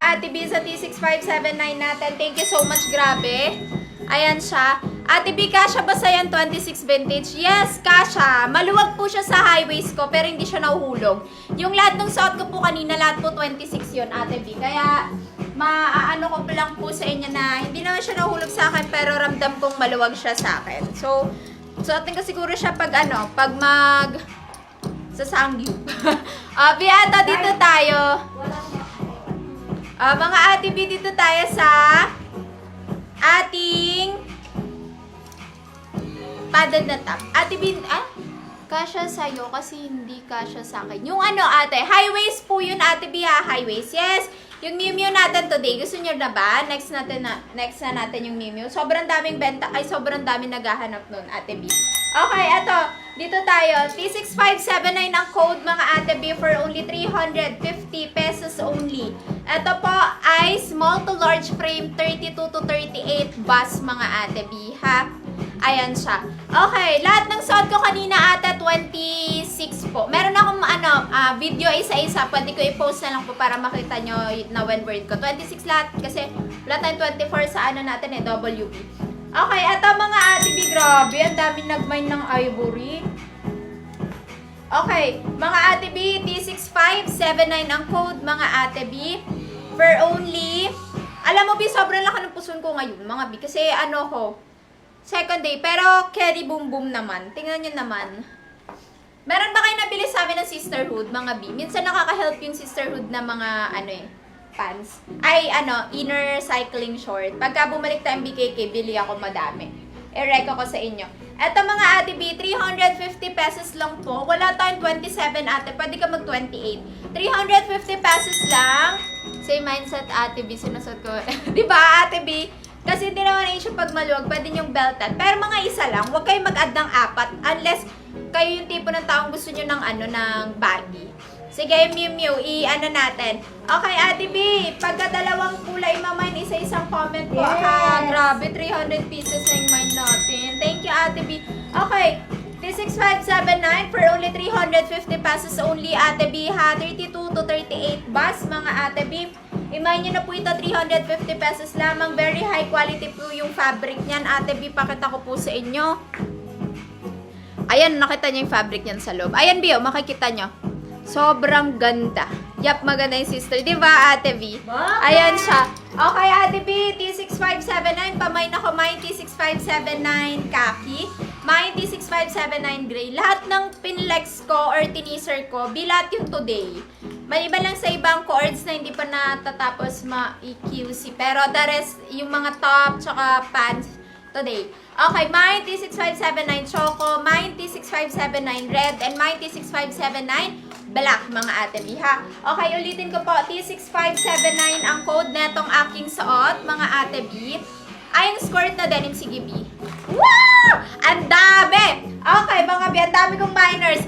Ate B sa T6579 natin. Thank you so much. Grabe. Ayan siya. Ate B, kasha ba sa yan 26 vintage? Yes, kasha. Maluwag po siya sa high waist ko, pero hindi siya nahuhulog. Yung lahat ng suot ko po kanina, lahat po 26 yon Ate B. Kaya, maaano ko po lang po sa inyo na hindi naman siya nahuhulog sa akin, pero ramdam kong maluwag siya sa akin. So, suotin ko siguro siya pag pag sa Sangyup. Beata, dito tayo. Mga Ate B, dito tayo sa ating padded na top. Ate B, kasha sa'yo kasi hindi kasha sa akin. Yung ate, high waist po yun, Ate B, high waist. Yes, yung Miu Miu natin today. Gusto nyo na ba? Next na natin yung Miu Miu. Sobrang daming benta, sobrang daming naghahanap nun, Ate B. Okay, eto. Dito tayo. T6579 ang code, mga Ate B, for only 350 pesos only. Ito po ay small to large frame, 32 to 38 bus, mga Ate B, ha? Ayan siya. Okay, lahat ng suot ko kanina ate, 26 po. Meron akong video isa-isa. Pwede ko i-post na lang po para makita nyo na one word ko. 26 lahat kasi wala tayong 24 sa natin WB. Okay, eto mga Ate B, grabe. Ang daming nag-mine ng ivory. Okay, mga Ate B, T6579 ang code, mga Ate B. For only, alam mo B, sobrang laki ng puson ko ngayon, mga B. Kasi second day, pero carry boom boom naman. Tingnan nyo naman. Meron ba kayo nabili sa amin ng sisterhood, mga B? Minsan nakaka-help yung sisterhood na mga, pants. Inner cycling short. Pagka bumalik tayong BKK, bili ako madami. I-reco ko sa inyo. Eto mga Ate B, 350 pesos lang po. Wala tayong 27 ate. Pwede ka mag-28. 350 pesos lang. Same mindset Ate B. Sinusot ko. Diba Ate B? Kasi hindi naman issue pag maluwag, pwede yung beltan. Pero mga isa lang, huwag kayo mag-add ng 4 unless kayo yung tipo ng taong gusto nyo ng ng baggy. Sige, Miu Miu, natin. Okay, Ate B, pagka dalawang kulay mamain, isa-isang comment po. Yes. Grabe, 300 pieces na yung mine natin. Thank you, Ate B. Okay, T6579 for only 350 pesos only, Ate B, ha? 32 to 38 bus, mga Ate B. Imayin nyo na po ito, 350 pesos lamang. Very high quality po yung fabric niyan. Ate B, pakita ko po sa inyo. Ayan, nakita nyo yung fabric niyan sa loob. Ayan, B, makikita nyo. Sobrang ganda. Yap, maganda yung sister. Diba, Ate B? Ayan siya. Okay, Ate B, T6579. Pamain ako, may T6579 khaki. May T6579 gray. Lahat ng pinlex ko or tineaser ko, bilat yung today. May iba lang sa ibang chords na hindi pa natatapos ma-EQC. Pero the rest, yung mga top, tsaka pants, today. Okay, may T6579 choco, may T6579 red, and may T6579 black, mga Ate B, ha? Okay, ulitin ko po, T6579 ang code netong aking suot, mga Ate B. Ay, yung skirt na denim, sige B. Wow! Ang dami! Okay, mga B, ang dami kong minors.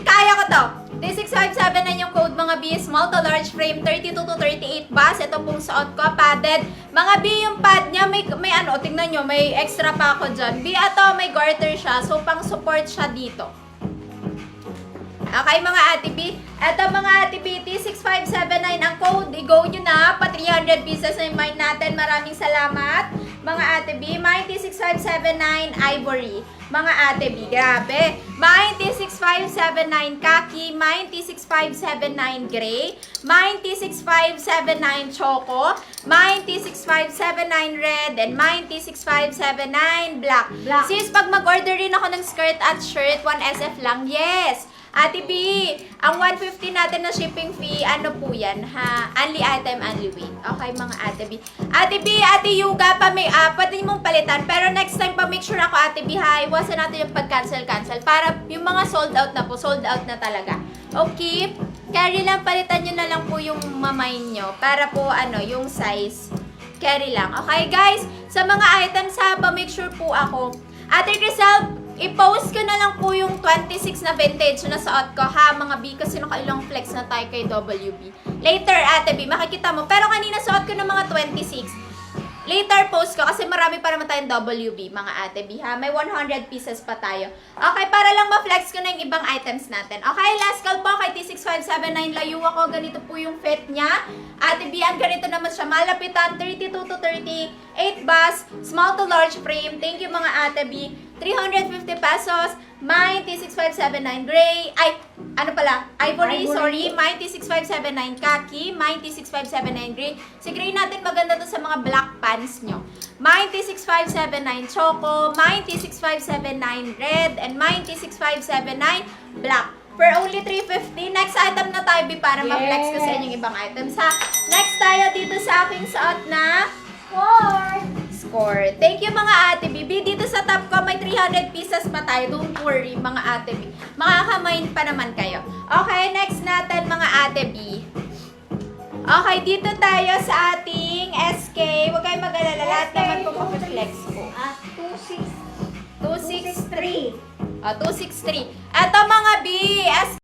Kaya ko to. T6579 yung code, mga B, small to large frame, 32 to 38 bus. Ito pong suot ko, padded. Mga B, yung pad niya, may tingnan nyo, may extra pa ako dyan. B, ito, may garter siya, so pang support siya dito. Okay, mga Ate B. Ito, mga Ate B, T6579 ang code. I-go nyo na. Pa 300 pieces na yung mine natin. Maraming salamat, mga Ate B. Mine T6579 ivory. Mga Ate B, grabe. Mine T6579 khaki. Mine T6579 gray. Mine T6579 choco. Mine T6579 red. And mine T6579 black. Sis, pag mag-order rin ako ng skirt at shirt, 1SF lang. Yes! Ate B, ang 150 natin na shipping fee, ano po yan, ha? Only item, only weight. Okay, mga Ate B. Ate B, Ate Yuga, pwede mong palitan. Pero next time pa, make sure ako, Ate B, ha? Iwasan natin yung pag-cancel. Para yung mga sold out na po, sold out na talaga. Okay? Carry lang, palitan nyo na lang po yung mamain nyo. Para po, yung size. Carry lang. Okay, guys? Sa mga items, ha, pa-make sure po ako. Ate Crisel, i-post ko na lang po yung 26 na vintage na suot ko, ha, mga B, kasi nakailang flex na tayo kay WB. Later, Ate B, makikita mo. Pero kanina suot ko ng mga 26. later post ko kasi marami pa naman tayong WB, mga ate B, ha? May 100 pieces pa tayo. Okay, para lang ma-flex ko na yung ibang items natin. Okay, last call po kay T6579. Layo ako, ganito po yung fit niya. Ate B, ganito naman siya. Malapitan, 32 to 38 bus, small to large frame. Thank you, mga ate B. 350 pesos. Mine, T6579 gray. Ay, ano pala? Ivory, sorry. Mine, T6579 khaki. Mine, T6579 gray. Si gray natin maganda to sa mga black pants nyo. Mine, T6579 choco. Mine, T6579 red. And mine, T6579 black. For only 350. Next item na tayo, B, para ma-flex ko sa inyong ibang items, ha? Next tayo dito sa aking suot na score. Thank you, mga ate B. Dito sa top ko, may 300 pieces pa tayo. Don't worry, mga ate B. Makakamain pa naman kayo. Okay, next natin, mga ate B. Okay, dito tayo sa ating SK. Huwag kayong mag-alala. Lahat naman po mag-flex ko. 263. 263. Ito, mga B.